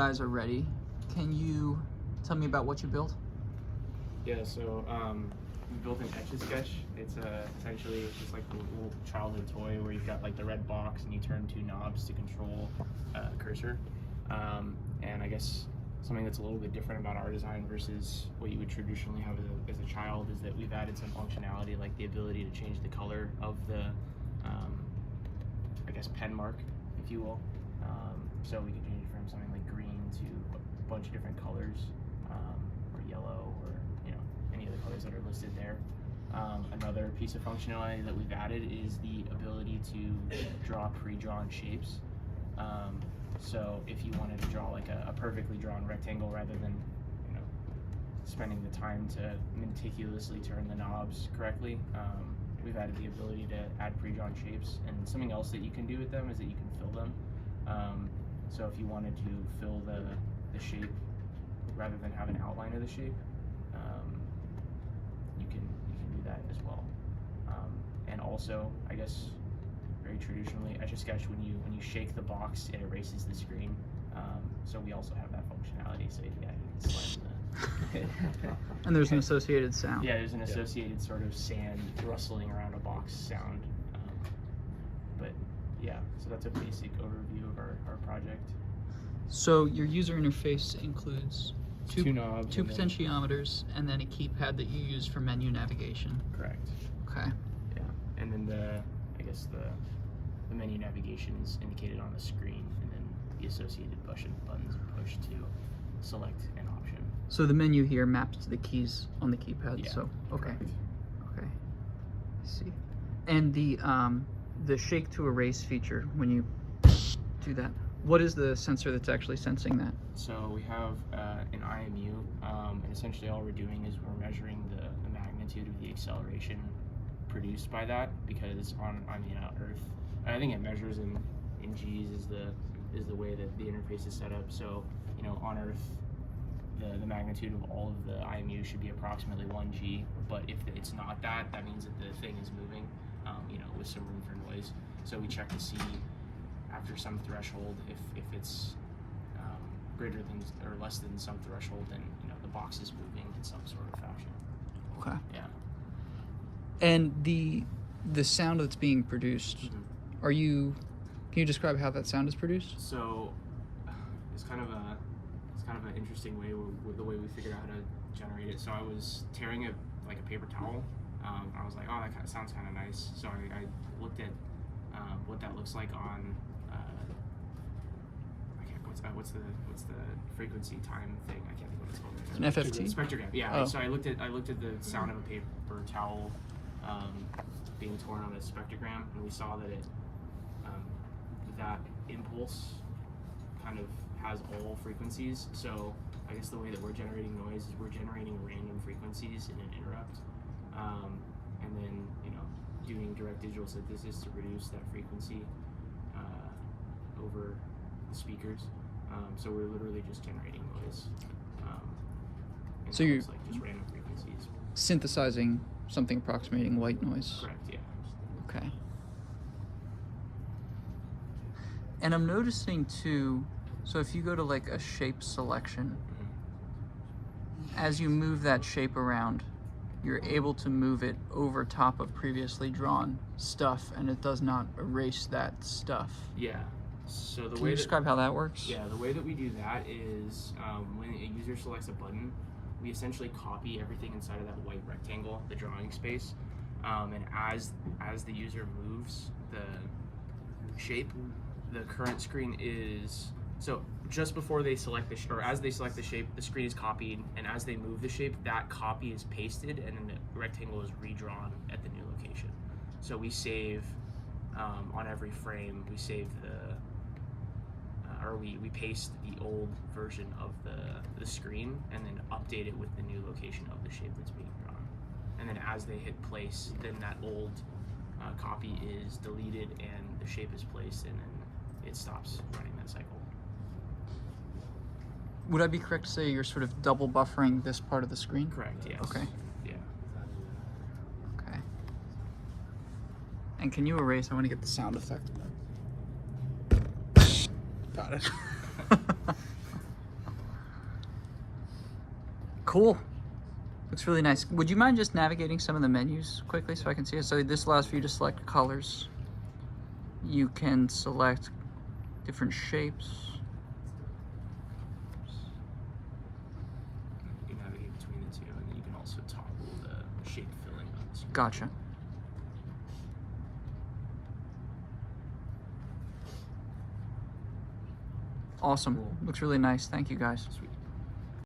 Guys are ready. Can you tell me about what you built? Yeah, so we built an Etch-a-Sketch. It's essentially it's just like a little childhood toy where you've got like the red box and you turn two knobs to control cursor. And I guess something that's a little bit different about our design versus what you would traditionally have as a child is that we've added some functionality, like the ability to change the color of the, I guess, pen mark, if you will. So we can change it from something like green to a bunch of different colors, or yellow, or any of the colors that are listed there. Another piece of functionality that we've added is the ability to draw pre-drawn shapes. So if you wanted to draw like a perfectly drawn rectangle rather than spending the time to meticulously turn the knobs correctly, we've added the ability to add pre-drawn shapes. And something else that you can do with them is that you can fill them. So if you wanted to fill the shape rather than have an outline of the shape, you can do that as well. And also, I guess very traditionally, Etch-a-Sketch, when you shake the box, it erases the screen. So we also have that functionality. So yeah, you can slide the And there's an associated sound. Yeah, there's an associated sort of sand rustling around a box sound. But yeah, so that's a basic overview of our project. So your user interface includes two knobs, two potentiometers, and then a keypad that you use for menu navigation. Correct. Okay. Yeah, and then the menu navigation is indicated on the screen, and then the associated buttons are pushed to select an option. So the menu here maps to the keys on the keypad. Yeah, so okay. correct. Okay. I see. And the shake to erase feature, when you do that, what is the sensor that's actually sensing that? So we have an IMU, and essentially all we're doing is we're measuring the magnitude of the acceleration produced by that, because on Earth, I think it measures in G's is the way that the interface is set up. So on Earth, the magnitude of all of the IMU should be approximately 1 G, but if it's not that means that the thing is moving, with some room for noise. So we check to see after some threshold if it's greater than or less than some threshold, then the box is moving in some sort of fashion. Okay. Yeah. And the sound that's being produced, Mm-hmm. Can you describe how that sound is produced? So it's kind of an interesting way with the way we figured out how to generate it. So I was tearing a paper towel. I was like, oh, that sounds kind of nice. So I looked at what that looks like on what's the frequency time thing? I can't think what it's called. An FFT? Spectrogram. Yeah. Oh. So I looked at the sound of a paper towel being torn on a spectrogram, and we saw that that impulse kind of has all frequencies. So I guess the way that we're generating noise is we're generating random frequencies in an interrupt, and then doing direct digital synthesis to produce that frequency over the speakers. So we're literally just generating noise. So you're like just random frequencies. Synthesizing something approximating white noise. Correct. Yeah. Okay. And I'm noticing too, so if you go to like a shape selection, as you move that shape around, you're able to move it over top of previously drawn stuff, and it does not erase that stuff. Yeah. So the Can way you describe how that works? Yeah, the way that we do that is when a user selects a button, we essentially copy everything inside of that white rectangle, the drawing space, and as the user moves the shape, the current screen is, so just before they select or as they select the shape, the screen is copied, and as they move the shape, that copy is pasted, and then the rectangle is redrawn at the new location. So we save, on every frame, we save we paste the old version of the screen and then update it with the new location of the shape that's being drawn. And then as they hit place, then that old copy is deleted and the shape is placed, and then it stops running that cycle. Would I be correct to say you're sort of double buffering this part of the screen? Correct, yes. Okay. Yeah. Okay. And can you erase? I want to get the sound effect. Got it. Cool. Looks really nice. Would you mind just navigating some of the menus quickly so I can see it? So this allows for you to select colors. You can select different shapes. You can navigate between the two, and then you can also toggle the shape filling on the screen. Gotcha. Awesome. Cool. Looks really nice. Thank you, guys. Sweet.